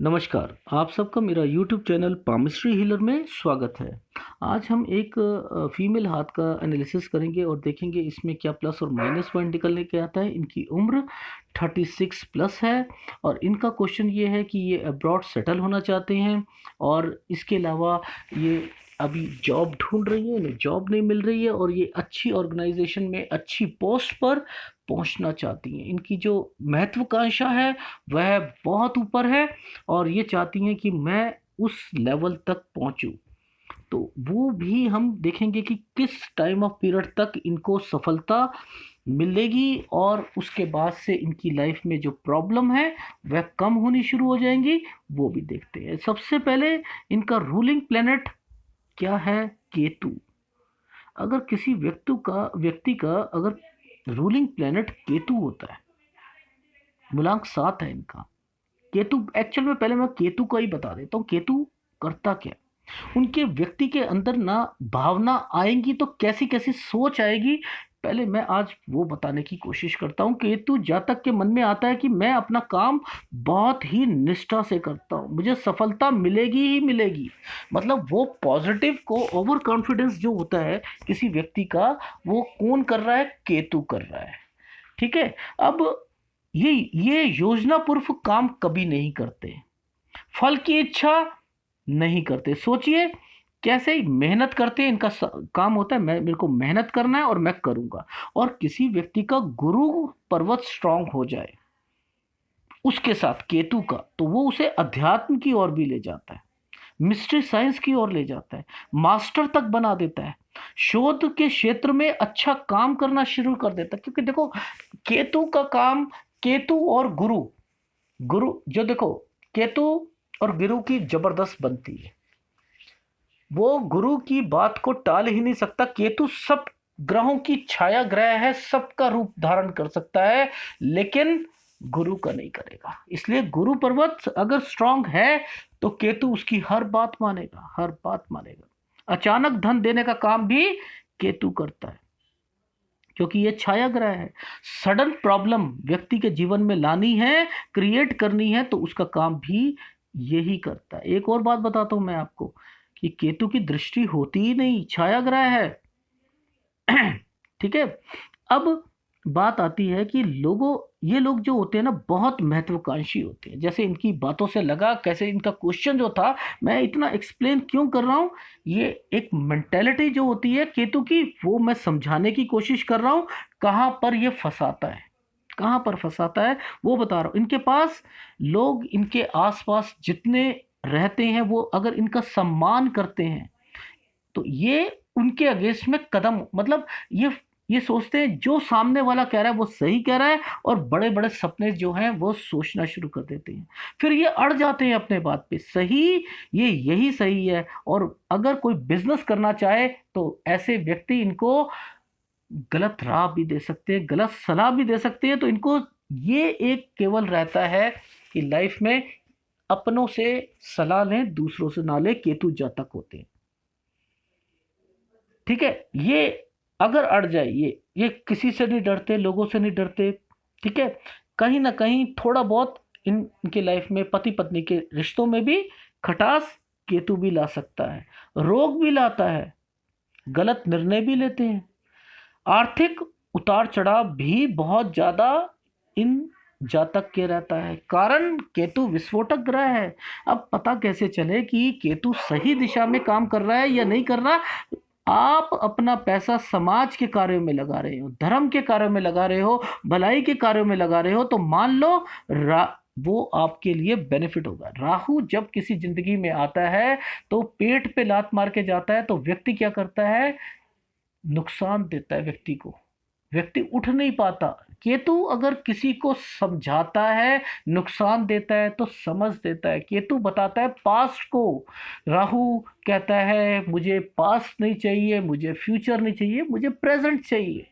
नमस्कार, आप सबका मेरा यूट्यूब चैनल पामिस्ट्री हीलर में स्वागत है। आज हम एक फीमेल हाथ का एनालिसिस करेंगे और देखेंगे इसमें क्या प्लस और माइनस पॉइंट निकलने के आता है। इनकी उम्र 36 प्लस है और इनका क्वेश्चन ये है कि ये अब्रॉड सेटल होना चाहते हैं और इसके अलावा ये अभी जॉब ढूंढ रही है, इन्हें जॉब नहीं मिल रही है और ये अच्छी ऑर्गेनाइजेशन में अच्छी पोस्ट पर पहुंचना चाहती हैं। इनकी जो महत्वाकांक्षा है वह बहुत ऊपर है और ये चाहती हैं कि मैं उस लेवल तक पहुंचूं। तो वो भी हम देखेंगे कि किस टाइम ऑफ पीरियड तक इनको सफलता मिलेगी और उसके बाद से इनकी लाइफ में जो प्रॉब्लम है वह कम होनी शुरू हो जाएंगी, वो भी देखते हैं। सबसे पहले इनका रूलिंग प्लेनेट क्या है? केतु। अगर किसी व्यक्ति का अगर रूलिंग प्लेनेट केतु होता है, मूलांक 7 है इनका। केतु एक्चुअल में, पहले मैं केतु का ही बता देता हूँ। केतु करता क्या? उनके व्यक्ति के अंदर ना भावना आएंगी तो कैसी कैसी सोच आएगी, पहले मैं आज वो बताने की कोशिश करता हूँ। केतु जातक के मन में आता है कि मैं अपना काम बहुत ही निष्ठा से करता हूँ, मुझे सफलता मिलेगी ही मिलेगी। मतलब वो पॉजिटिव को ओवर कॉन्फिडेंस जो होता है किसी व्यक्ति का, वो कौन कर रहा है? केतु कर रहा है। ठीक है। अब ये योजना पूर्व काम कभी नहीं करते, फल की इच्छा नहीं करते। सोचिए कैसे ही मेहनत करते हैं। इनका काम होता है, मेरे को मेहनत करना है और मैं करूंगा। और किसी व्यक्ति का गुरु पर्वत स्ट्रांग हो जाए उसके साथ केतु का, तो वो उसे अध्यात्म की ओर भी ले जाता है, मिस्ट्री साइंस की ओर ले जाता है, मास्टर तक बना देता है, शोध के क्षेत्र में अच्छा काम करना शुरू कर देता है। क्योंकि देखो, केतु का काम, केतु और गुरु, गुरु जो देखो, केतु और गुरु की जबरदस्त बनती है। वो गुरु की बात को टाल ही नहीं सकता। केतु सब ग्रहों की छाया ग्रह है, सबका रूप धारण कर सकता है, लेकिन गुरु का नहीं करेगा। इसलिए गुरु पर्वत अगर स्ट्रांग है तो केतु उसकी हर बात मानेगा, हर बात मानेगा। अचानक धन देने का काम भी केतु करता है क्योंकि ये छाया ग्रह है। सडन प्रॉब्लम व्यक्ति के जीवन में लानी है, क्रिएट करनी है, तो उसका काम भी यही करता है। एक और बात बताता हूं मैं आपको कि केतु की दृष्टि होती ही नहीं, छाया ग्रह है। ठीक है। अब बात आती है कि ये लोग जो होते हैं ना, बहुत महत्वाकांक्षी होते हैं। जैसे इनकी बातों से लगा कैसे इनका क्वेश्चन जो था, मैं इतना एक्सप्लेन क्यों कर रहा हूं, ये एक मेंटेलिटी जो होती है केतु की, वो मैं समझाने की कोशिश कर रहा हूं। कहां पर ये फंसाता है, कहां पर फंसाता है वो बता रहा हूं। इनके पास लोग, इनके आसपास जितने रहते हैं, वो अगर इनका सम्मान करते हैं तो ये उनके अगेंस्ट में कदम, मतलब ये सोचते हैं जो सामने वाला कह रहा है वो सही कह रहा है, और बड़े बड़े सपने जो हैं वो सोचना शुरू कर देते हैं। फिर ये अड़ जाते हैं अपने बात पे, सही, ये यही सही है। और अगर कोई बिजनेस करना चाहे तो ऐसे व्यक्ति इनको गलत राह भी दे सकते हैं, गलत सलाह भी दे सकते हैं। तो इनको ये एक केवल रहता है कि लाइफ में अपनों से सलाह लें, दूसरों से ना लें। केतु जातक होते हैं। ठीक है। ये अगर अड़ जाए, ये किसी से नहीं डरते, लोगों से नहीं डरते। ठीक है। कहीं ना कहीं थोड़ा बहुत इनके लाइफ में पति पत्नी के रिश्तों में भी खटास केतु भी ला सकता है, रोग भी लाता है, गलत निर्णय भी लेते हैं। आर्थिक उतार चढ़ाव भी बहुत ज्यादा इन जातक के रहता है, कारण केतु विस्फोटक ग्रह है। अब पता कैसे चले कि केतु सही दिशा में काम कर रहा है या नहीं कर रहा? आप अपना पैसा समाज के कार्यों में लगा रहे हो, धर्म के कार्यों में लगा रहे हो, भलाई के कार्यों में लगा रहे हो, तो मान लो वो आपके लिए बेनिफिट होगा। राहु जब किसी जिंदगी में आता है तो पेट पे लात मार के जाता है, तो व्यक्ति क्या करता है? नुकसान देता है व्यक्ति को, व्यक्ति उठ नहीं पाता। केतु अगर किसी को समझाता है, नुकसान देता है, तो समझ देता है। केतु बताता है पास्ट को, राहु कहता है मुझे पास्ट नहीं चाहिए, मुझे फ्यूचर नहीं चाहिए, मुझे प्रेजेंट चाहिए।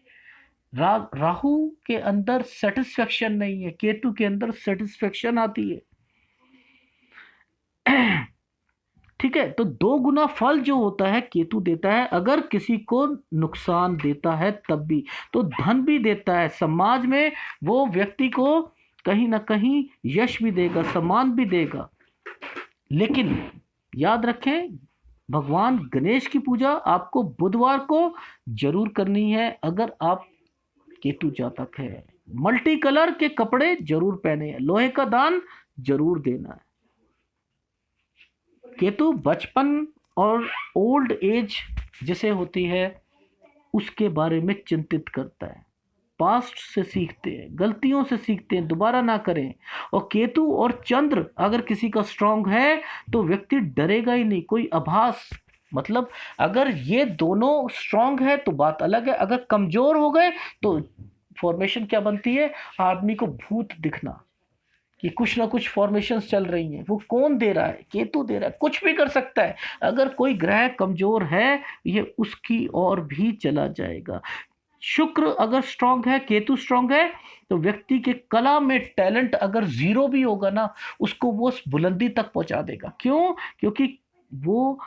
राहु के अंदर सेटिस्फेक्शन नहीं है, केतु के अंदर सेटिस्फेक्शन आती है। ठीक है। तो दो गुना फल जो होता है केतु देता है। अगर किसी को नुकसान देता है तब भी, तो धन भी देता है समाज में, वो व्यक्ति को कहीं ना कहीं यश भी देगा, सम्मान भी देगा। लेकिन याद रखें, भगवान गणेश की पूजा आपको बुधवार को जरूर करनी है अगर आप केतु जातक है। मल्टी कलर के कपड़े जरूर पहने हैं, लोहे का दान जरूर देना है। केतु बचपन और ओल्ड एज जिसे होती है उसके बारे में चिंतित करता है। पास्ट से सीखते हैं, गलतियों से सीखते हैं, दोबारा ना करें। और केतु और चंद्र अगर किसी का स्ट्रांग है तो व्यक्ति डरेगा ही नहीं, कोई आभास, मतलब अगर ये दोनों स्ट्रांग है तो बात अलग है। अगर कमजोर हो गए तो फॉर्मेशन क्या बनती है, आदमी को भूत दिखना कि कुछ ना कुछ फॉर्मेशंस चल रही हैं। वो कौन दे रहा है, केतु दे रहा है, कुछ भी कर सकता है। अगर कोई ग्रह कमजोर है ये उसकी ओर भी चला जाएगा। शुक्र अगर स्ट्रांग है, केतु स्ट्रांग है, तो व्यक्ति के कला में टैलेंट अगर जीरो भी होगा ना, उसको वो उस बुलंदी तक पहुंचा देगा। क्यों? क्योंकि वो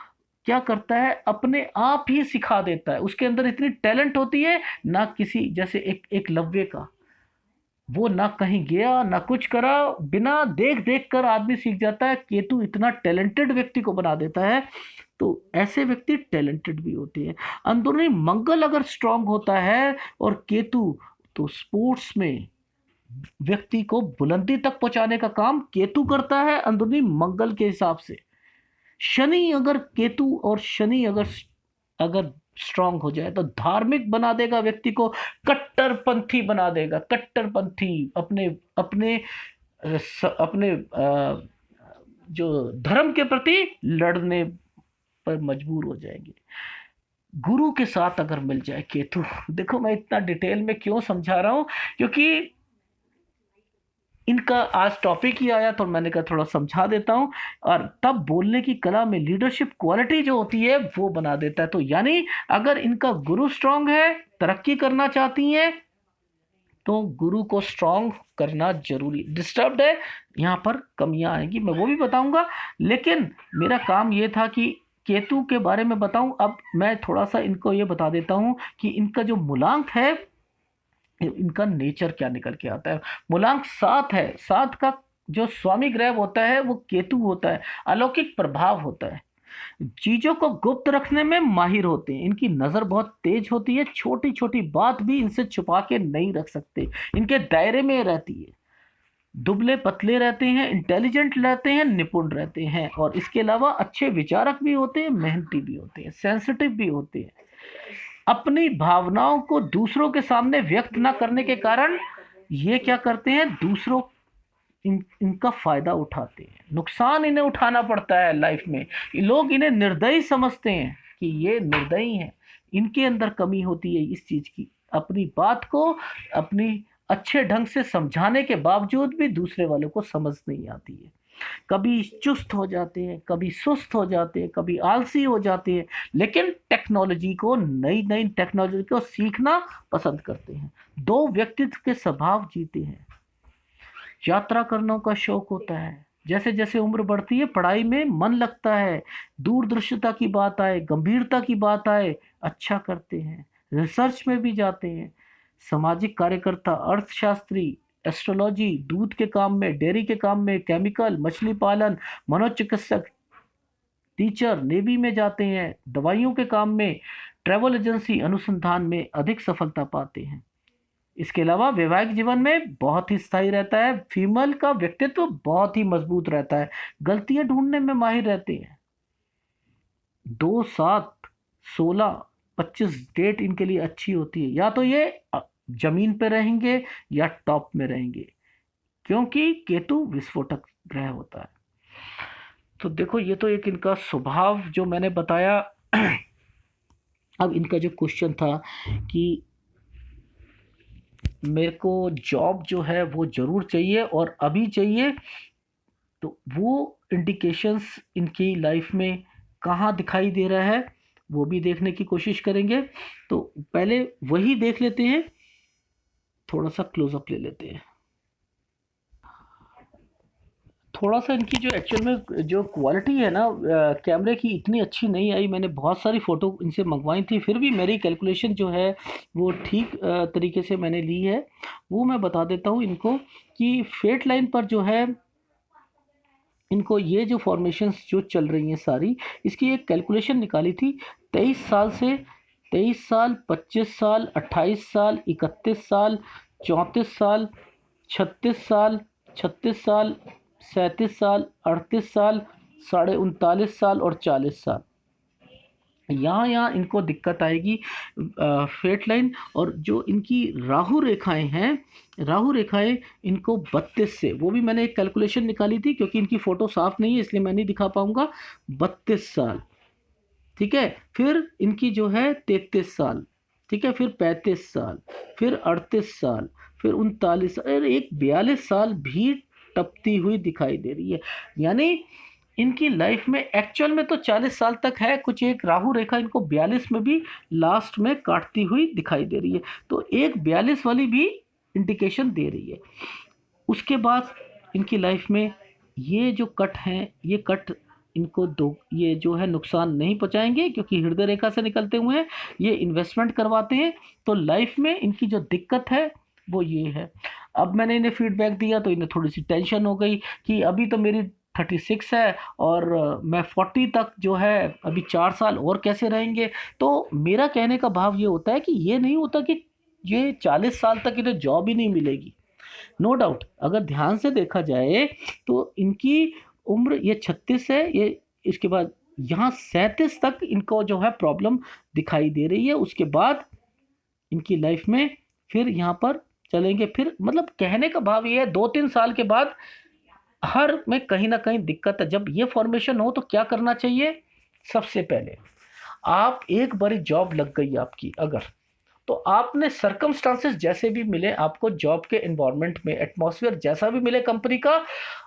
क्या करता है, अपने आप ही सिखा देता है। उसके अंदर इतनी टैलेंट होती है ना, किसी जैसे एक एकलव्य का, वो ना कहीं गया ना कुछ करा, बिना देख देख कर आदमी सीख जाता है। केतु इतना टैलेंटेड व्यक्ति को बना देता है। तो ऐसे व्यक्ति टैलेंटेड भी होते हैं। अंदरूनी मंगल अगर स्ट्रांग होता है और केतु, तो स्पोर्ट्स में व्यक्ति को बुलंदी तक पहुंचाने का काम केतु करता है अंदरूनी मंगल के हिसाब से। शनि अगर, केतु और शनि अगर अगर स्ट्रांग हो जाए तो धार्मिक बना देगा व्यक्ति को, कट्टरपंथी बना देगा। कट्टरपंथी अपने अपने अपने जो धर्म के प्रति लड़ने पर मजबूर हो जाएंगे। गुरु के साथ अगर मिल जाए केतु, देखो मैं इतना डिटेल में क्यों समझा रहा हूं, क्योंकि इनका आज टॉपिक ही आया तो मैंने कहा थोड़ा समझा देता हूं। और तब बोलने की कला में लीडरशिप क्वालिटी जो होती है वो बना देता है। तो यानी अगर इनका गुरु स्ट्रांग है, तरक्की करना चाहती हैं, तो गुरु को स्ट्रांग करना जरूरी। डिस्टर्ब्ड है, यहाँ पर कमियां आएंगी, मैं वो भी बताऊंगा। लेकिन मेरा काम ये था कि केतु के बारे में बताऊं। अब मैं थोड़ा सा इनको ये बता देता हूं कि इनका जो मूलांक है, इनका नेचर क्या निकल के आता है। मूलांक 7 है। 7 का जो स्वामी ग्रह होता है वो केतु होता है। अलौकिक प्रभाव होता है, चीजों को गुप्त रखने में माहिर होते हैं, इनकी नजर बहुत तेज होती है, छोटी छोटी बात भी इनसे छुपा के नहीं रख सकते, इनके दायरे में रहती है। दुबले पतले रहते हैं, इंटेलिजेंट रहते हैं, निपुण रहते हैं, और इसके अलावा अच्छे विचारक भी होते हैं, मेहनती भी होते हैं, सेंसिटिव भी होते हैं। अपनी भावनाओं को दूसरों के सामने व्यक्त ना करने के कारण ये क्या करते हैं, दूसरों इनका फायदा उठाते हैं। नुकसान इन्हें उठाना पड़ता है लाइफ में। लोग इन्हें निर्दयी समझते हैं कि ये निर्दयी हैं। इनके अंदर कमी होती है इस चीज की, अपनी बात को अपनी अच्छे ढंग से समझाने के बावजूद भी दूसरे वालों को समझ नहीं आती है। कभी चुस्त हो जाते हैं, कभी सुस्त हो जाते हैं, कभी आलसी हो जाते हैं, लेकिन टेक्नोलॉजी को, नई नई टेक्नोलॉजी को सीखना पसंद करते हैं। दो व्यक्तित्व के स्वभाव जीते हैं। यात्रा करने का शौक होता है। जैसे जैसे उम्र बढ़ती है पढ़ाई में मन लगता है, दूरदर्शिता की बात आए, गंभीरता की बात आए, अच्छा करते हैं, रिसर्च में भी जाते हैं। सामाजिक कार्यकर्ता, अर्थशास्त्री, एस्ट्रोलॉजी, दूध के काम में, डेयरी के काम में, केमिकल, मछली पालन, मनोचिकित्सक, टीचर, नेवी में जाते हैं, दवाइयों के काम में, ट्रैवल एजेंसी, अनुसंधान में अधिक सफलता पाते हैं। इसके अलावा वैवाहिक जीवन में बहुत ही स्थायी रहता है। फीमेल का व्यक्तित्व बहुत ही मजबूत रहता है, गलतियां ढूंढने में माहिर रहते हैं। 2, 7, 16, 25 डेट इनके लिए अच्छी होती है। या तो ये जमीन पे रहेंगे या टॉप में रहेंगे, क्योंकि केतु विस्फोटक ग्रह होता है। तो देखो ये तो एक इनका स्वभाव जो मैंने बताया। अब इनका जो क्वेश्चन था कि मेरे को जॉब जो है वो ज़रूर चाहिए और अभी चाहिए, तो वो इंडिकेशंस इनकी लाइफ में कहाँ दिखाई दे रहा है वो भी देखने की कोशिश करेंगे। तो पहले वही देख लेते हैं, थोड़ा सा क्लोजअप ले लेते हैं। थोड़ा सा इनकी जो एक्चुअल में जो क्वालिटी है ना कैमरे की, इतनी अच्छी नहीं आई। मैंने बहुत सारी फ़ोटो इनसे मंगवाई थी, फिर भी मेरी कैलकुलेशन जो है वो ठीक तरीके से मैंने ली है। वो मैं बता देता हूँ इनको कि फेट लाइन पर जो है इनको ये जो फॉर्मेशंस जो चल रही हैं सारी, इसकी एक कैलकुलेशन निकाली थी। 23 साल से 23 साल, 25 साल, 28 साल, 31 साल, 34 साल, 36 साल, 36 साल, 37 साल, 38 साल, 39.5 साल और 40 साल। यहाँ यहाँ इनको दिक्कत आएगी फेट लाइन। और जो इनकी राहु रेखाएं हैं, राहु रेखाएं इनको 32 से, वो भी मैंने एक कैलकुलेशन निकाली थी, क्योंकि इनकी फ़ोटो साफ नहीं है इसलिए मैं नहीं दिखा पाऊंगा। 32 साल, ठीक है। फिर इनकी जो है 33 साल, ठीक है। फिर 35 साल, फिर 38 साल, फिर 39 साल, एक 42 साल भी टपती हुई दिखाई दे रही है। यानी इनकी लाइफ में एक्चुअल में तो 40 साल तक है, कुछ एक राहु रेखा इनको 42 में भी लास्ट में काटती हुई दिखाई दे रही है। तो एक 42 वाली भी इंडिकेशन दे रही है। उसके बाद इनकी लाइफ में ये जो कट हैं, ये कट इनको दो, ये जो है नुकसान नहीं पहुंचाएंगे, क्योंकि हृदय रेखा से निकलते हुए हैं, ये इन्वेस्टमेंट करवाते हैं। तो लाइफ में इनकी जो दिक्कत है वो ये है। अब मैंने इन्हें फीडबैक दिया तो इन्हें थोड़ी सी टेंशन हो गई कि अभी तो मेरी 36 है और मैं 40 तक जो है अभी 4 साल और कैसे रहेंगे। तो मेरा कहने का भाव ये होता है कि ये नहीं होता कि ये 40 साल तक इन्हें जॉब ही नहीं मिलेगी। नो डाउट, अगर ध्यान से देखा जाए तो इनकी उम्र ये 36 है, ये इसके बाद यहाँ 37 तक इनको जो है प्रॉब्लम दिखाई दे रही है। उसके बाद इनकी लाइफ में फिर यहाँ पर चलेंगे। फिर मतलब कहने का भाव ये है 2-3 साल के बाद हर में कहीं ना कहीं दिक्कत है। जब ये फॉर्मेशन हो तो क्या करना चाहिए? सबसे पहले आप एक बारी जॉब लग गई आपकी अगर, तो आपने सर्कमस्टांसेस जैसे भी मिले आपको जॉब के एनवायरनमेंट में, एटमॉस्फेयर जैसा भी मिले कंपनी का,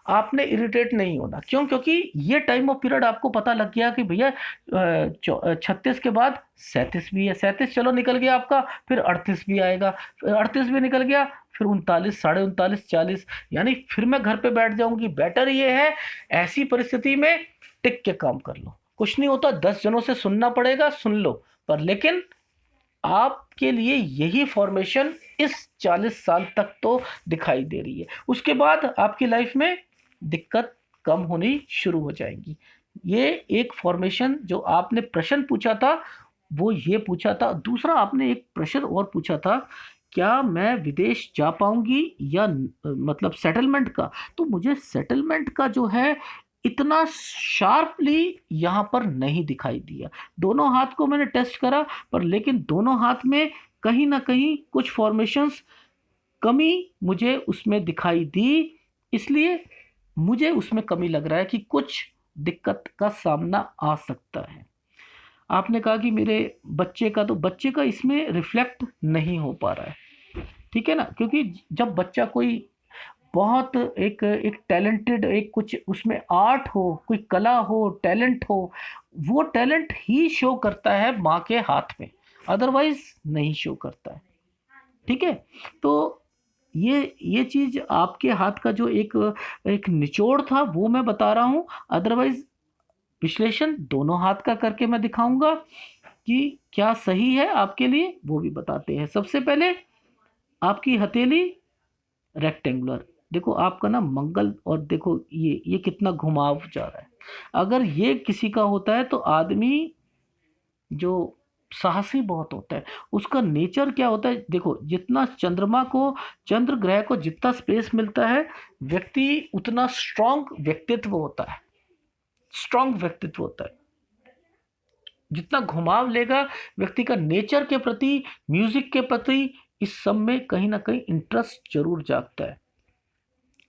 आपने इरिटेट नहीं होना। क्यों? क्योंकि ये टाइम ऑफ पीरियड आपको पता लग गया कि भैया 36 के बाद 37 भी है। 37 चलो निकल गया आपका, फिर 38 भी आएगा, फिर 38 भी निकल गया, फिर 39, 39.5, 40, यानी फिर मैं घर पे बैठ जाऊंगी। बेटर ये है ऐसी परिस्थिति में टिक के काम कर लो। कुछ नहीं होता, 10 जनों से सुनना पड़ेगा, सुन लो, पर लेकिन आपके लिए यही फॉर्मेशन इस 40 साल तक तो दिखाई दे रही है। उसके बाद आपकी लाइफ में दिक्कत कम होनी शुरू हो जाएगी। ये एक फॉर्मेशन जो आपने प्रश्न पूछा था वो ये पूछा था। दूसरा आपने एक प्रश्न और पूछा था, क्या मैं विदेश जा पाऊंगी या मतलब सेटलमेंट का। तो मुझे सेटलमेंट का जो है इतना शार्पली यहाँ पर नहीं दिखाई दिया। दोनों हाथ को मैंने टेस्ट करा, पर लेकिन दोनों हाथ में कहीं ना कहीं कुछ फॉर्मेशंस कमी मुझे उसमें दिखाई दी। इसलिए मुझे उसमें कमी लग रहा है कि कुछ दिक्कत का सामना आ सकता है। आपने कहा कि मेरे बच्चे का, तो बच्चे का इसमें रिफ्लेक्ट नहीं हो पा रहा है, ठीक है ना। क्योंकि जब बच्चा कोई बहुत एक टैलेंटेड, एक कुछ उसमें आर्ट हो, कोई कला हो, टैलेंट हो, वो टैलेंट ही शो करता है माँ के हाथ में, अदरवाइज नहीं शो करता है, ठीक है। तो ये चीज आपके हाथ का जो एक एक निचोड़ था वो मैं बता रहा हूँ। अदरवाइज विश्लेषण दोनों हाथ का करके मैं दिखाऊंगा कि क्या सही है आपके लिए, वो भी बताते हैं। सबसे पहले आपकी हथेली रेक्टेंगुलर, देखो आपका ना मंगल, और देखो ये कितना घुमाव जा रहा है। अगर ये किसी का होता है तो आदमी जो साहसी बहुत होता है, उसका नेचर क्या होता है। देखो जितना चंद्रमा को, चंद्र ग्रह को जितना स्पेस मिलता है, व्यक्ति उतना स्ट्रांग व्यक्तित्व होता है, स्ट्रांग व्यक्तित्व होता है। जितना घुमाव लेगा व्यक्ति का नेचर के प्रति, म्यूजिक के प्रति, इस सब में कहीं ना कहीं इंटरेस्ट जरूर जागता है।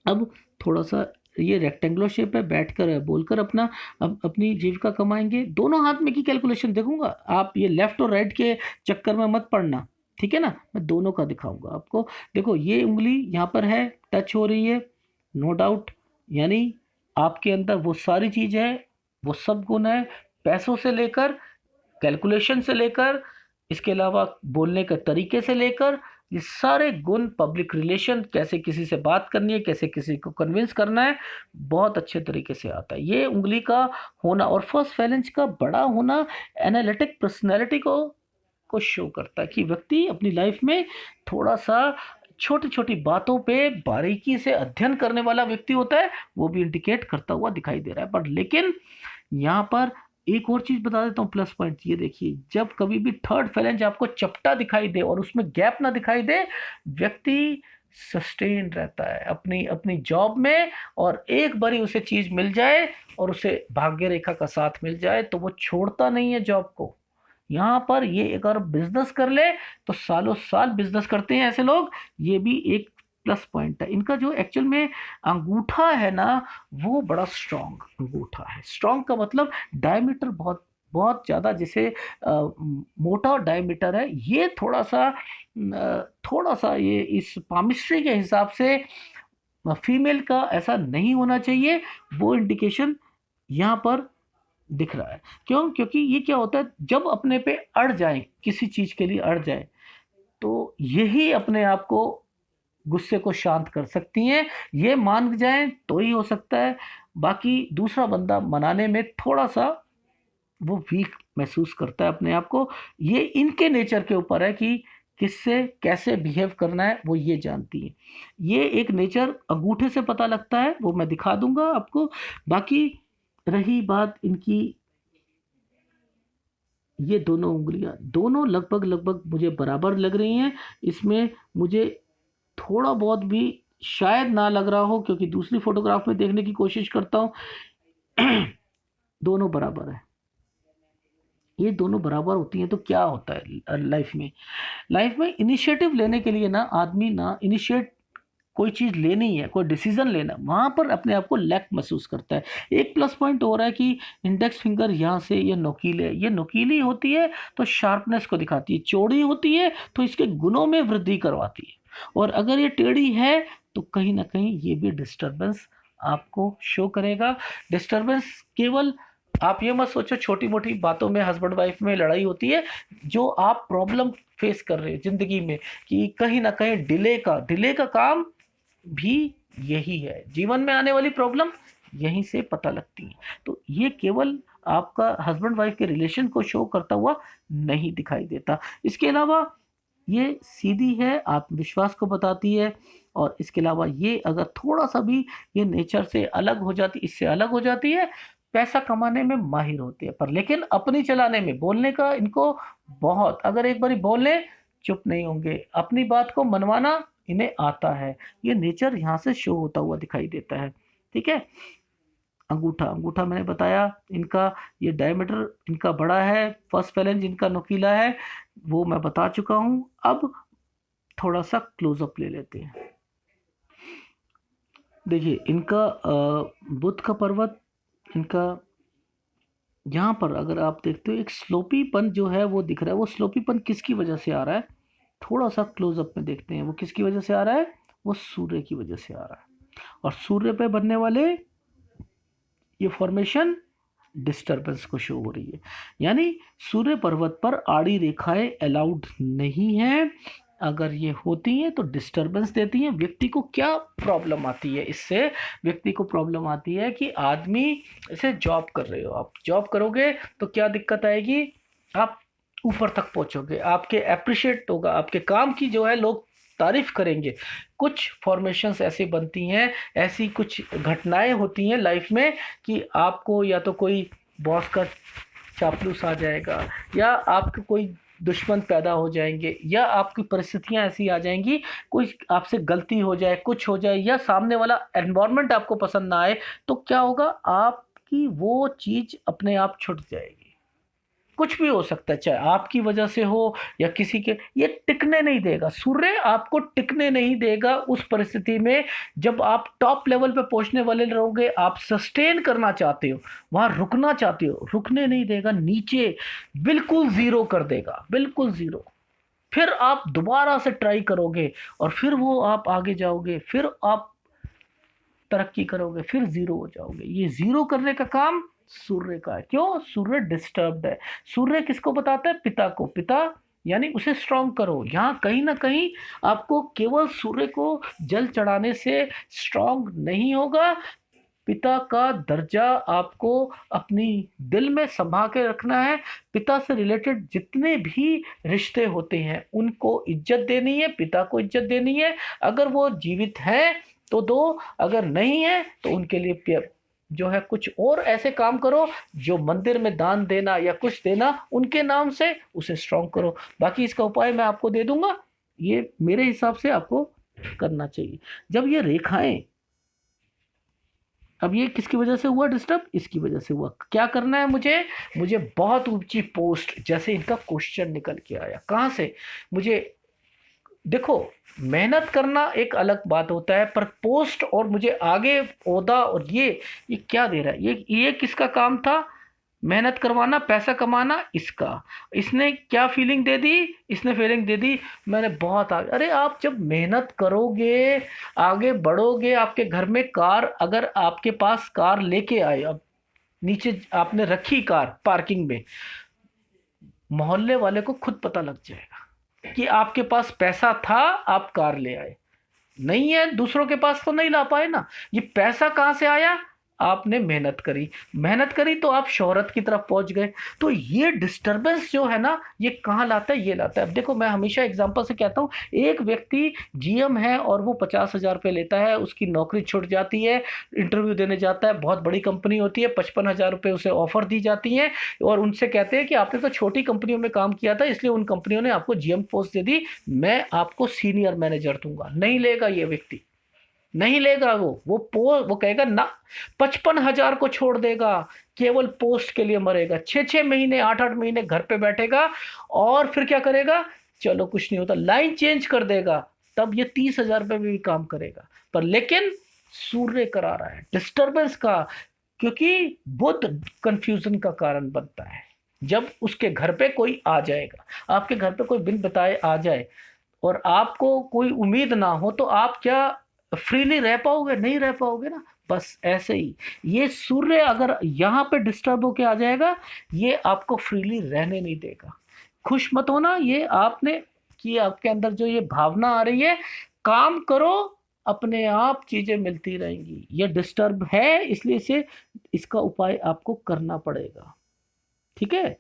अब थोड़ा सा ये रेक्टेंगुलर शेप है, बैठकर है, बोलकर अपना अब अपनी जीविका कमाएंगे। दोनों हाथ में की कैलकुलेशन देखूंगा, आप ये लेफ्ट और राइट के चक्कर में मत पड़ना, ठीक है ना। मैं दोनों का दिखाऊंगा आपको। देखो ये उंगली यहाँ पर है, टच हो रही है, नो डाउट, यानी आपके अंदर वो सारी चीज है, वो सब गुण है, पैसों से लेकर, कैलकुलेशन से लेकर, इसके अलावा बोलने के तरीके से लेकर, ये सारे गुण, पब्लिक रिलेशन, कैसे किसी से बात करनी है, कैसे किसी को कन्विंस करना है, बहुत अच्छे तरीके से आता है। ये उंगली का होना और फर्स्ट फैलेंज का बड़ा होना एनालिटिक पर्सनैलिटी को शो करता है कि व्यक्ति अपनी लाइफ में थोड़ा सा छोटी छोटी बातों पे बारीकी से अध्ययन करने वाला व्यक्ति होता है, वो भी इंडिकेट करता हुआ दिखाई दे रहा है। पर लेकिन यहाँ पर एक और चीज बता देता हूँ प्लस पॉइंट, ये देखिए, जब कभी भी थर्ड फेलेंज आपको चपटा दिखाई दे और उसमें गैप ना दिखाई दे, व्यक्ति सस्टेन रहता है अपनी अपनी जॉब में, और एक बारी उसे चीज मिल जाए और उसे भाग्य रेखा का साथ मिल जाए तो वो छोड़ता नहीं है जॉब को। यहाँ पर ये अगर बिजनेस कर ले तो सालों साल बिजनेस करते हैं ऐसे लोग, ये भी एक प्लस पॉइंट है। इनका जो एक्चुअल में अंगूठा है ना, वो बड़ा स्ट्रांग अंगूठा है। स्ट्रांग का मतलब डायमीटर बहुत बहुत ज़्यादा, जैसे मोटा डायमीटर है। ये थोड़ा सा ये इस पामिस्ट्री के हिसाब से फीमेल का ऐसा नहीं होना चाहिए, वो इंडिकेशन यहाँ पर दिख रहा है। क्यों? क्योंकि ये क्या होता है, जब अपने पे अड़ जाए, किसी चीज के लिए अड़ जाए, तो यही अपने आप को गुस्से को शांत कर सकती हैं। ये मान जाए तो ही हो सकता है, बाकी दूसरा बंदा मनाने में थोड़ा सा वो वीक महसूस करता है अपने आप को। ये इनके नेचर के ऊपर है कि किससे कैसे बिहेव करना है, वो ये जानती है। ये एक नेचर अंगूठे से पता लगता है, वो मैं दिखा दूंगा आपको। बाकी रही बात इनकी, ये दोनों उंगलियां दोनों लगभग लगभग मुझे बराबर लग रही हैं। इसमें मुझे थोड़ा बहुत भी शायद ना लग रहा हो, क्योंकि दूसरी फोटोग्राफ में देखने की कोशिश करता हूं दोनों बराबर है। ये दोनों बराबर होती हैं तो क्या होता है लाइफ में? लाइफ में इनिशिएटिव लेने के लिए ना आदमी ना इनिशिएट कोई चीज लेनी है, कोई डिसीजन लेना, वहां पर अपने आप को लैक महसूस करता है। एक प्लस पॉइंट हो रहा है कि इंडेक्स फिंगर यहाँ से ये नुकीले, ये नुकीली होती है तो शार्पनेस को दिखाती है, चौड़ी होती है तो इसके गुणों में वृद्धि करवाती है, और अगर ये टेढ़ी है तो कहीं ना कहीं ये भी डिस्टरबेंस आपको शो करेगा। डिस्टरबेंस केवल आप ये मत सोचो छोटी मोटी बातों में हस्बैंड वाइफ में लड़ाई होती है, जो आप प्रॉब्लम फेस कर रहे हो जिंदगी में, कि कहीं ना कहीं डिले का काम भी यही है। जीवन में आने वाली प्रॉब्लम यहीं से पता लगती है। तो ये केवल आपका हस्बैंड वाइफ के रिलेशन को शो करता हुआ नहीं दिखाई देता। इसके अलावा ये सीधी है, आत्मविश्वास को बताती है, और इसके अलावा ये अगर थोड़ा सा भी ये नेचर से अलग हो जाती, इससे अलग हो जाती है, पैसा कमाने में माहिर होती है, पर लेकिन अपनी चलाने में, बोलने का इनको बहुत, अगर एक बारी बोले चुप नहीं होंगे, अपनी बात को मनवाना इन्हें आता है। ये नेचर यहाँ से शो होता हुआ दिखाई देता है। ठीक है। अंगूठा, अंगूठा मैंने बताया इनका, ये डायमीटर इनका बड़ा है, फर्स्ट फेलेंज इनका नुकीला है, वो मैं बता चुका हूं। अब थोड़ा सा क्लोजअप ले लेते हैं। देखिए इनका बुध का पर्वत, इनका यहाँ पर अगर आप देखते हो एक स्लोपीपन जो है वो दिख रहा है। वो स्लोपीपन किसकी वजह से आ रहा है? थोड़ा सा क्लोजअप में देखते हैं वो किसकी वजह से आ रहा है। वो सूर्य की वजह से आ रहा है, और सूर्य पे बनने वाले ये फॉर्मेशन डिस्टरबेंस को शो हो रही है। यानी सूर्य पर्वत पर आड़ी रेखाएं अलाउड नहीं है। अगर ये होती हैं तो डिस्टरबेंस देती हैं। व्यक्ति को क्या प्रॉब्लम आती है इससे? व्यक्ति को प्रॉब्लम आती है कि आदमी, जैसे जॉब कर रहे हो, आप जॉब करोगे तो क्या दिक्कत आएगी? आप ऊपर तक पहुंचोगे, आपके अप्रिशिएट होगा, आपके काम की जो है लोग तारीफ करेंगे। कुछ फॉर्मेशंस ऐसी बनती हैं, ऐसी कुछ घटनाएं होती हैं लाइफ में कि आपको या तो कोई बॉस का चापलूस आ जाएगा, या आपके कोई दुश्मन पैदा हो जाएंगे, या आपकी परिस्थितियां ऐसी आ जाएंगी, कोई आपसे गलती हो जाए, कुछ हो जाए, या सामने वाला एनवायरनमेंट आपको पसंद ना आए, तो क्या होगा, आपकी वो चीज़ अपने आप छूट जाएगी। कुछ भी हो सकता है, चाहे आपकी वजह से हो या किसी के, ये टिकने नहीं देगा। सूर्य आपको टिकने नहीं देगा उस परिस्थिति में जब आप टॉप लेवल पे पहुंचने वाले रहोगे, आप सस्टेन करना चाहते हो, वहां रुकना चाहते हो, रुकने नहीं देगा, नीचे बिल्कुल जीरो कर देगा, बिल्कुल जीरो। फिर आप दोबारा से ट्राई करोगे, और फिर वो आप आगे जाओगे, फिर आप तरक्की करोगे, फिर जीरो हो जाओगे। ये जीरो करने का काम सूर्य का है। क्यों? सूर्य डिस्टर्ब्ड है। सूर्य किसको बताता है? पिता को। पिता यानी उसे स्ट्रांग करो। यहाँ कहीं ना कहीं आपको केवल सूर्य को जल चढ़ाने से स्ट्रांग नहीं होगा, पिता का दर्जा आपको अपनी दिल में संभाल के रखना है। पिता से रिलेटेड जितने भी रिश्ते होते हैं उनको इज्जत देनी है, पिता को इज्जत देनी है। अगर वो जीवित है तो दो, अगर नहीं है तो उनके लिए जो है कुछ और ऐसे काम करो जो मंदिर में दान देना या कुछ देना उनके नाम से, उसे स्ट्रॉन्ग करो। बाकी इसका उपाय मैं आपको दे दूंगा, ये मेरे हिसाब से आपको करना चाहिए। जब ये रेखाएं, अब ये किसकी वजह से हुआ डिस्टर्ब, इसकी वजह से हुआ। क्या करना है मुझे, मुझे बहुत ऊंची पोस्ट, जैसे इनका क्वेश्चन निकल के आया कहां से, मुझे देखो मेहनत करना एक अलग बात होता है, पर पोस्ट और मुझे आगे ओहदा और ये क्या दे रहा है, ये किसका काम था, मेहनत करवाना, पैसा कमाना, इसका। इसने क्या फीलिंग दे दी, इसने फीलिंग दे दी मैंने बहुत आगे। अरे आप जब मेहनत करोगे, आगे बढ़ोगे, आपके घर में कार, अगर आपके पास कार लेके आए, अब नीचे आपने रखी कार पार्किंग में, मोहल्ले वाले को खुद पता लग जाएगा कि आपके पास पैसा था, आप कार ले आए। नहीं है, दूसरों के पास तो नहीं ला पाए ना। ये पैसा कहां से आया, आपने मेहनत करी, मेहनत करी तो आप शोहरत की तरफ पहुंच गए। तो ये डिस्टरबेंस जो है ना, ये कहाँ लाता है, ये लाता है। अब देखो मैं हमेशा एग्जांपल से कहता हूँ, एक व्यक्ति जीएम है और वो 50,000 रुपये लेता है, उसकी नौकरी छूट जाती है, इंटरव्यू देने जाता है, बहुत बड़ी कंपनी होती है, 55,000 रुपये उसे ऑफर दी जाती है और उनसे कहते हैं कि आपने तो छोटी कंपनियों में काम किया था इसलिए उन कंपनियों ने आपको जीएम पोस्ट दे दी, मैं आपको सीनियर मैनेजर दूंगा। नहीं लेगा ये व्यक्ति, नहीं लेगा। वो कहेगा ना, 55,000 को छोड़ देगा, केवल पोस्ट के लिए मरेगा, 6 6 महीने 8 8 महीने घर पे बैठेगा और फिर क्या करेगा, चलो कुछ नहीं होता, लाइन चेंज कर देगा, तब ये 30,000 रुपये में भी काम करेगा। पर लेकिन सूर्य करा रहा है डिस्टरबेंस का, क्योंकि बुध कंफ्यूजन का कारण बनता है। जब उसके घर पे कोई आ जाएगा, आपके घर पे कोई बिन बताए आ जाए और आपको कोई उम्मीद ना हो, तो आप क्या फ्रीली रह पाओगे, नहीं रह पाओगे ना। बस ऐसे ही ये सूर्य अगर यहाँ पे डिस्टर्ब होके आ जाएगा, ये आपको फ्रीली रहने नहीं देगा। खुश मत होना, ये आपने कि आपके अंदर जो ये भावना आ रही है, काम करो, अपने आप चीजें मिलती रहेंगी। ये डिस्टर्ब है इसलिए इसे, इसका उपाय आपको करना पड़ेगा, ठीक है।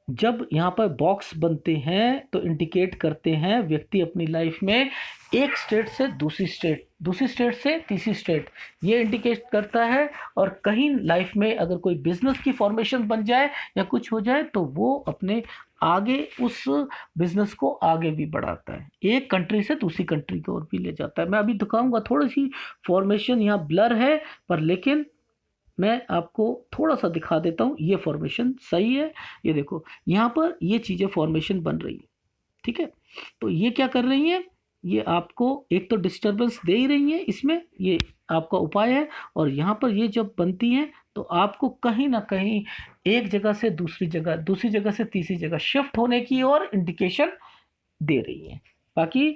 जब यहाँ पर बॉक्स बनते हैं तो इंडिकेट करते हैं व्यक्ति अपनी लाइफ में एक स्टेट से दूसरी स्टेट, दूसरी स्टेट से तीसरी स्टेट, ये इंडिकेट करता है। और कहीं लाइफ में अगर कोई बिजनेस की फॉर्मेशन बन जाए या कुछ हो जाए तो वो अपने आगे उस बिजनेस को आगे भी बढ़ाता है, एक कंट्री से दूसरी कंट्री की ओर भी ले जाता है। मैं अभी दिखाऊंगा, थोड़ी सी फॉर्मेशन यहाँ ब्लर है, पर लेकिन मैं आपको थोड़ा सा दिखा देता हूँ, ये फॉर्मेशन सही है। ये देखो यहाँ पर ये चीज़ें फॉर्मेशन बन रही है, ठीक है। तो ये क्या कर रही है, ये आपको एक तो डिस्टरबेंस दे ही रही है इसमें, ये आपका उपाय है। और यहाँ पर ये जब बनती हैं तो आपको कहीं ना कहीं एक जगह से दूसरी जगह, दूसरी जगह से तीसरी जगह शिफ्ट होने की और इंडिकेशन दे रही है। बाकी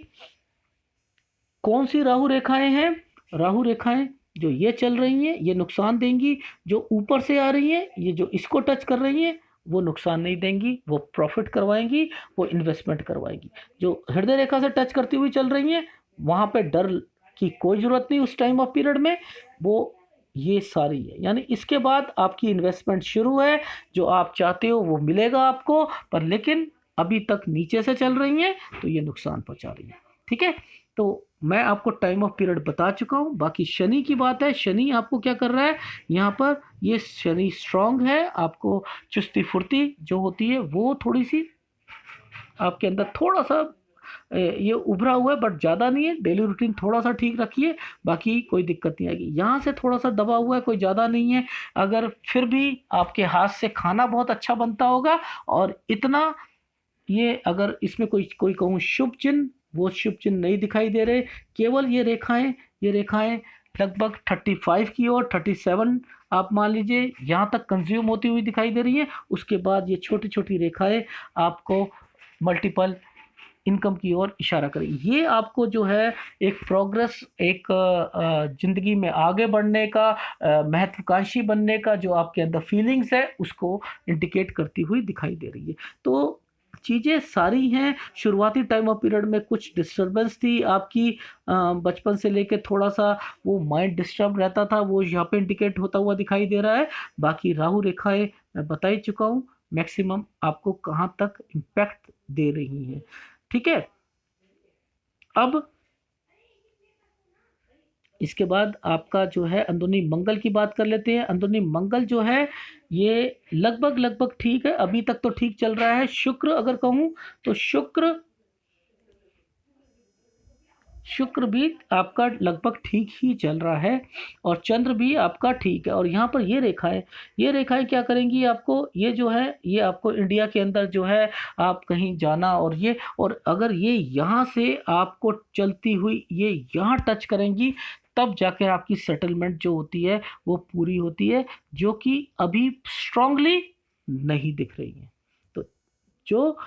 कौन सी राहु रेखाएं हैं, राहु रेखाएं जो ये चल रही हैं ये नुकसान देंगी, जो ऊपर से आ रही हैं ये जो इसको टच कर रही हैं वो नुकसान नहीं देंगी, वो प्रॉफिट करवाएंगी, वो इन्वेस्टमेंट करवाएंगी। जो हृदय रेखा से टच करती हुई चल रही हैं वहाँ पे डर की कोई ज़रूरत नहीं उस टाइम ऑफ पीरियड में, वो ये सारी है। यानी इसके बाद आपकी इन्वेस्टमेंट शुरू है, जो आप चाहते हो वो मिलेगा आपको, पर लेकिन अभी तक नीचे से चल रही हैं तो ये नुकसान पहुंचा रही है, ठीक है। तो मैं आपको टाइम ऑफ पीरियड बता चुका हूँ। बाकी शनि की बात है, शनि आपको क्या कर रहा है, यहाँ पर ये शनि स्ट्रांग है, आपको चुस्ती फुर्ती जो होती है वो थोड़ी सी आपके अंदर थोड़ा सा ये उभरा हुआ है, बट ज़्यादा नहीं है। डेली रूटीन थोड़ा सा ठीक रखिए, बाकी कोई दिक्कत नहीं आएगी। यहाँ से थोड़ा सा दबा हुआ है, कोई ज़्यादा नहीं है। अगर फिर भी आपके हाथ से खाना बहुत अच्छा बनता होगा, और इतना ये अगर इसमें कोई कोई कहूँ शुभ चिन्ह, वो शुभ चिन्ह नहीं दिखाई दे रहे। केवल ये रेखाएं लगभग 35 की और 37 आप मान लीजिए यहाँ तक कंज्यूम होती हुई दिखाई दे रही है। उसके बाद ये छोटी छोटी रेखाएं आपको मल्टीपल इनकम की ओर इशारा करेगी। ये आपको जो है एक प्रोग्रेस, एक ज़िंदगी में आगे बढ़ने का, महत्वाकांक्षी बनने का जो आपके अंदर फीलिंग्स है उसको इंडिकेट करती हुई दिखाई दे रही है। तो चीज़ें सारी हैं। शुरुआती टाइम ऑफ पीरियड में कुछ डिस्टर्बेंस थी आपकी, बचपन से लेके थोड़ा सा वो माइंड डिस्टर्ब रहता था, वो यहाँ पे इंडिकेट होता हुआ दिखाई दे रहा है। बाकी राहु रेखाएं मैं बता ही चुका हूँ मैक्सिमम आपको कहाँ तक इम्पैक्ट दे रही हैं। ठीक है, अब इसके बाद आपका जो है अंदरूनी मंगल की बात कर लेते हैं। अंदरूनी मंगल जो है ये लगभग लगभग ठीक है, अभी तक तो ठीक चल रहा है। शुक्र अगर कहूँ तो शुक्र भी आपका लगभग ठीक ही चल रहा है, और चंद्र भी आपका ठीक है। और यहाँ पर ये रेखाएं क्या करेंगी आपको, ये जो है ये आपको इंडिया के अंदर जो है आप कहीं जाना, और अगर ये यहाँ से आपको चलती हुई ये यहाँ टच करेंगी, तब जाकर आपकी सेटलमेंट जो होती है वो पूरी होती है, जो कि अभी स्ट्रांगली नहीं दिख रही है। तो जो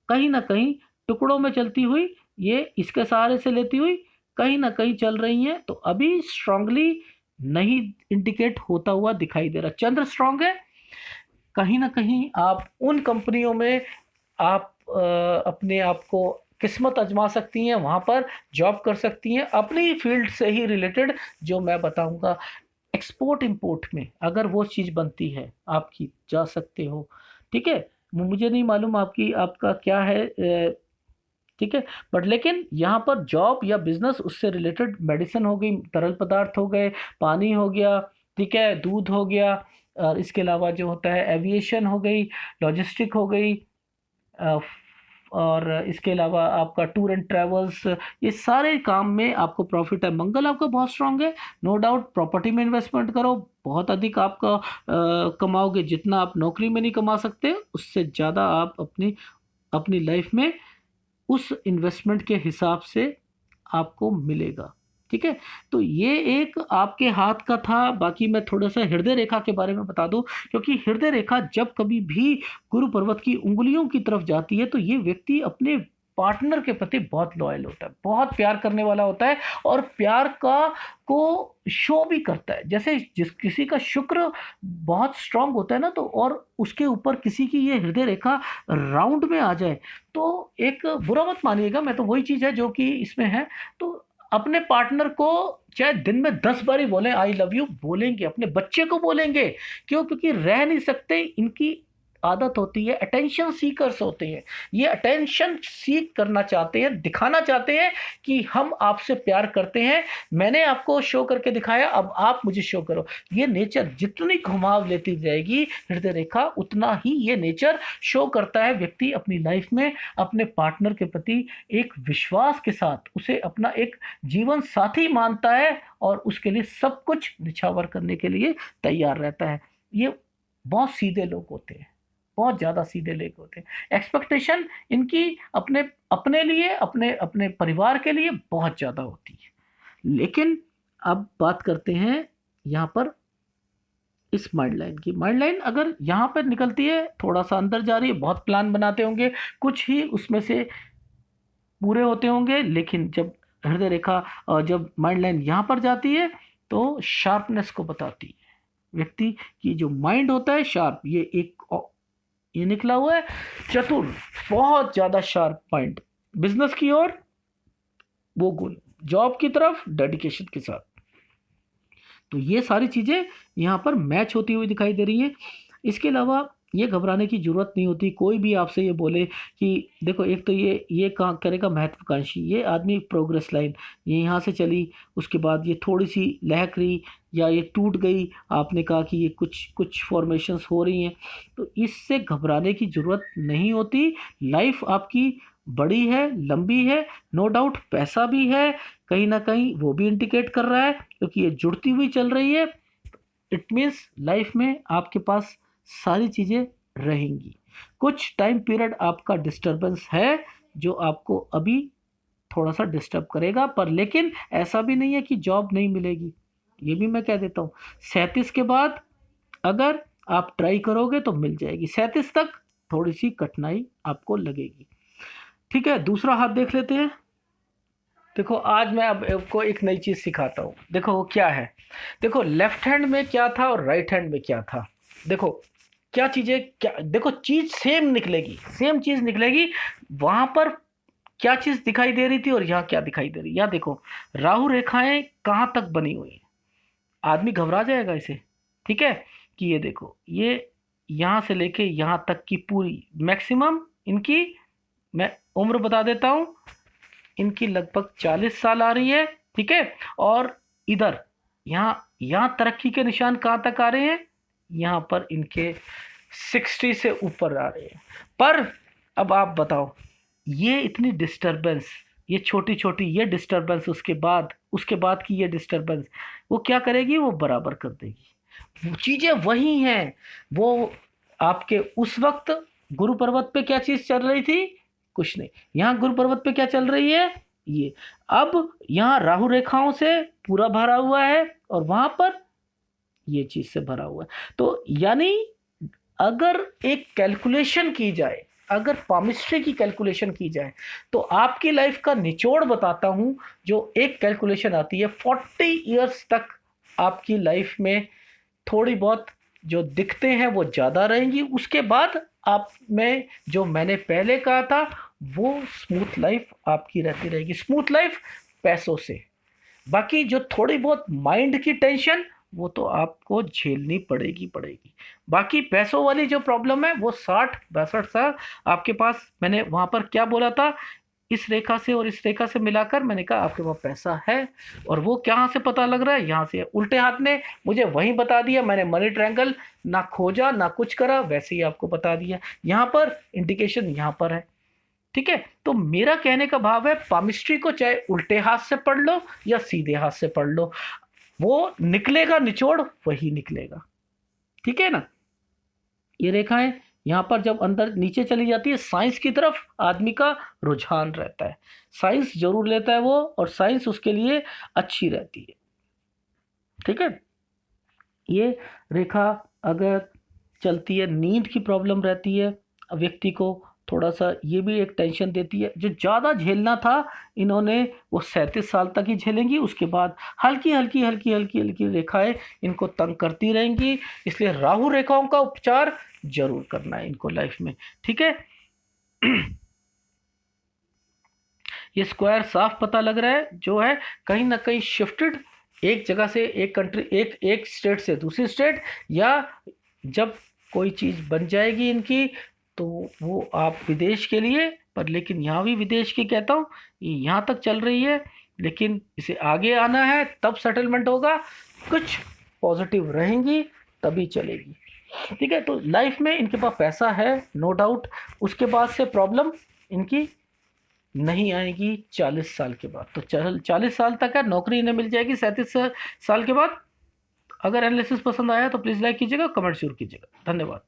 कहीं ना कहीं टुकड़ों में चलती हुई, ये इसके सहारे से लेती हुई कहीं ना कहीं चल रही हैं, तो अभी स्ट्रांगली नहीं इंडिकेट होता हुआ दिखाई दे रहा। चंद्र स्ट्रांग है, कहीं ना कहीं आप उन कंपनियों में आप अपने आप को किस्मत आजमा सकती हैं, वहाँ पर जॉब कर सकती हैं अपनी फील्ड से ही रिलेटेड, जो मैं बताऊंगा। एक्सपोर्ट इंपोर्ट में अगर वो चीज़ बनती है आपकी, जा सकते हो। ठीक है, मुझे नहीं मालूम आपका क्या है, ठीक है, बट लेकिन यहाँ पर जॉब या बिजनेस उससे रिलेटेड, मेडिसिन हो गई, तरल पदार्थ हो गए, पानी हो गया, ठीक है, दूध हो गया, और इसके अलावा जो होता है एविएशन हो गई, लॉजिस्टिक हो गई, अ, और इसके अलावा आपका टूर एंड ट्रेवल्स, ये सारे काम में आपको प्रॉफिट है। मंगल आपका बहुत स्ट्रांग है, नो डाउट। प्रॉपर्टी में इन्वेस्टमेंट करो, बहुत अधिक आपका कमाओगे। जितना आप नौकरी में नहीं कमा सकते, उससे ज़्यादा आप अपनी अपनी लाइफ में उस इन्वेस्टमेंट के हिसाब से आपको मिलेगा। ठीक है, तो ये एक आपके हाथ का था। बाकी मैं थोड़ा सा हृदय रेखा के बारे में बता दूं, क्योंकि हृदय रेखा जब कभी भी गुरु पर्वत की उंगलियों की तरफ जाती है, तो ये व्यक्ति अपने पार्टनर के प्रति बहुत लॉयल होता है, बहुत प्यार करने वाला होता है, और प्यार का को शो भी करता है। जैसे जिस किसी का शुक्र बहुत स्ट्रांग होता है ना, तो और उसके ऊपर किसी की ये हृदय रेखा राउंड में आ जाए, तो एक बुरा मत मानिएगा, मैं तो वही चीज़ है जो कि इसमें है। तो अपने पार्टनर को चाहे दिन में 10 बार ही बोलें आई लव यू, बोलेंगे, अपने बच्चे को बोलेंगे। क्यों? क्योंकि रह नहीं सकते, इनकी आदत होती है, अटेंशन सीकर्स होते हैं, ये अटेंशन सीक करना चाहते हैं, दिखाना चाहते हैं कि हम आपसे प्यार करते हैं, मैंने आपको शो करके दिखाया, अब आप मुझे शो करो। ये नेचर जितनी घुमाव लेती जाएगी हृदय रेखा, उतना ही ये नेचर शो करता है। व्यक्ति अपनी लाइफ में अपने पार्टनर के प्रति एक विश्वास के साथ उसे अपना एक जीवन साथी मानता है, और उसके लिए सब कुछ निछावर करने के लिए तैयार रहता है। ये बहुत सीधे लोग होते हैं, बहुत ज़्यादा सीधे लोग होते हैं। एक्सपेक्टेशन इनकी अपने अपने लिए, अपने अपने परिवार के लिए बहुत ज़्यादा होती है। लेकिन अब बात करते हैं यहाँ पर इस माइंड लाइन की। माइंड लाइन अगर यहाँ पर निकलती है, थोड़ा सा अंदर जा रही है, बहुत प्लान बनाते होंगे, कुछ ही उसमें से पूरे होते होंगे, लेकिन जब हृदय रेखा और जब माइंड लाइन यहाँ पर जाती है, तो शार्पनेस को बताती है। व्यक्ति की जो माइंड होता है शार्प, ये निकला हुआ है चतुर, बहुत ज्यादा शार्प माइंड, बिजनेस की ओर वो गुण, जॉब की तरफ डेडिकेशन के साथ। तो ये सारी चीजें यहाँ पर मैच होती हुई दिखाई दे रही है। इसके अलावा ये घबराने की जरूरत नहीं होती। कोई भी आपसे ये बोले कि देखो, एक तो ये काम करेगा महत्वाकांक्षी, ये आदमी प्रोग्रेस लाइन, ये यहाँ से चली, उसके बाद ये थोड़ी सी लहक रही या ये टूट गई, आपने कहा कि ये कुछ कुछ फॉर्मेशंस हो रही हैं, तो इससे घबराने की जरूरत नहीं होती। लाइफ आपकी बड़ी है, लंबी है, नो डाउट। पैसा भी है, कहीं ना कहीं वो भी इंडिकेट कर रहा है, क्योंकि ये जुड़ती हुई चल रही है। इट मीन्स लाइफ में आपके पास सारी चीज़ें रहेंगी। कुछ टाइम पीरियड आपका डिस्टरबेंस है, जो आपको अभी थोड़ा सा डिस्टर्ब करेगा, पर लेकिन ऐसा भी नहीं है कि जॉब नहीं मिलेगी, ये भी मैं कह देता हूँ। 37 के बाद अगर आप ट्राई करोगे तो मिल जाएगी, 37 तक थोड़ी सी कठिनाई आपको लगेगी। ठीक है, दूसरा हाथ देख लेते हैं। देखो, आज मैं अब आपको एक नई चीज़ सिखाता हूँ। देखो वो क्या है, देखो लेफ्ट हैंड में क्या था और राइट हैंड में क्या था। देखो क्या चीजें, क्या देखो, चीज सेम निकलेगी, सेम चीज निकलेगी। वहां पर क्या चीज दिखाई दे रही थी और यहाँ क्या दिखाई दे रही है, यहाँ देखो राहु रेखाएं कहाँ तक बनी हुई है। आदमी घबरा जाएगा इसे, ठीक है, कि ये देखो, ये यहां से लेके यहां तक की पूरी मैक्सिमम इनकी, मैं उम्र बता देता हूं, इनकी लगभग 40 साल आ रही है, ठीक है। और इधर यहाँ यहाँ तरक्की के निशान कहाँ तक आ रहे हैं, यहाँ पर इनके 60 से ऊपर आ रहे हैं। पर अब आप बताओ, ये इतनी डिस्टरबेंस, ये छोटी छोटी ये डिस्टरबेंस, उसके बाद की ये डिस्टरबेंस, वो क्या करेगी, वो बराबर कर देगी। वो चीजें वही हैं। वो आपके उस वक्त गुरु पर्वत पे क्या चीज चल रही थी, कुछ नहीं। यहाँ गुरु पर्वत पे क्या चल रही है, ये। अब यहाँ राहु रेखाओं से पूरा भरा हुआ है और वहां पर ये चीज से भरा हुआ है। तो यानी अगर एक कैलकुलेशन की जाए, अगर पामिस्ट्री की कैलकुलेशन की जाए, तो आपकी लाइफ का निचोड़ बताता हूं, जो एक कैलकुलेशन आती है 40 इयर्स तक आपकी लाइफ में थोड़ी बहुत जो दिखते हैं वो ज़्यादा रहेंगी। उसके बाद आप में जो मैंने पहले कहा था, वो स्मूथ लाइफ आपकी रहती रहेगी, स्मूथ लाइफ पैसों से। बाकी जो थोड़ी बहुत माइंड की टेंशन, वो तो आपको झेलनी पड़ेगी। बाकी पैसों वाली जो प्रॉब्लम है वो 60-62 साल आपके पास, मैंने वहां पर क्या बोला था, इस रेखा से और इस रेखा से मिलाकर मैंने कहा आपके पास पैसा है। और वो कहाँ से पता लग रहा है, यहाँ से। उल्टे हाथ ने मुझे वहीं बता दिया, मैंने मनी ट्रायंगल ना खोजा ना कुछ करा, वैसे ही आपको बता दिया। यहाँ पर इंडिकेशन यहाँ पर है, ठीक है। तो मेरा कहने का भाव है, पामिस्ट्री को चाहे उल्टे हाथ से पढ़ लो या सीधे हाथ से पढ़ लो, वो निकलेगा निचोड़ वही निकलेगा, ठीक है ना। ये रेखाएं यहाँ पर जब अंदर नीचे चली जाती है, साइंस की तरफ आदमी का रुझान रहता है, साइंस जरूर लेता है वो, और साइंस उसके लिए अच्छी रहती है, ठीक है। ये रेखा अगर चलती है, नींद की प्रॉब्लम रहती है व्यक्ति को, थोड़ा सा ये भी एक टेंशन देती है। जो ज़्यादा झेलना था इन्होंने, वो 37 साल तक ही झेलेंगी, उसके बाद हल्की हल्की रेखाएं इनको तंग करती रहेंगी। इसलिए राहु रेखाओं का उपचार जरूर करना है इनको लाइफ में, ठीक है। ये स्क्वायर साफ पता लग रहा है, जो है कहीं ना कहीं शिफ्टेड, एक जगह से एक कंट्री, एक स्टेट से दूसरी स्टेट, या जब कोई चीज़ बन जाएगी इनकी तो वो आप विदेश के लिए, पर लेकिन यहाँ भी विदेश की कहता हूँ, ये यहाँ तक चल रही है, लेकिन इसे आगे आना है तब सेटलमेंट होगा, कुछ पॉजिटिव रहेंगी तभी चलेगी, ठीक है। तो लाइफ में इनके पास पैसा है, नो डाउट। उसके बाद से प्रॉब्लम इनकी नहीं आएगी 40 साल के बाद। तो 40 साल तक है, नौकरी इन्हें मिल जाएगी 37 साल के बाद। अगर एनालिसिस पसंद आया तो प्लीज़ लाइक कीजिएगा, कमेंट जरूर कीजिएगा। धन्यवाद।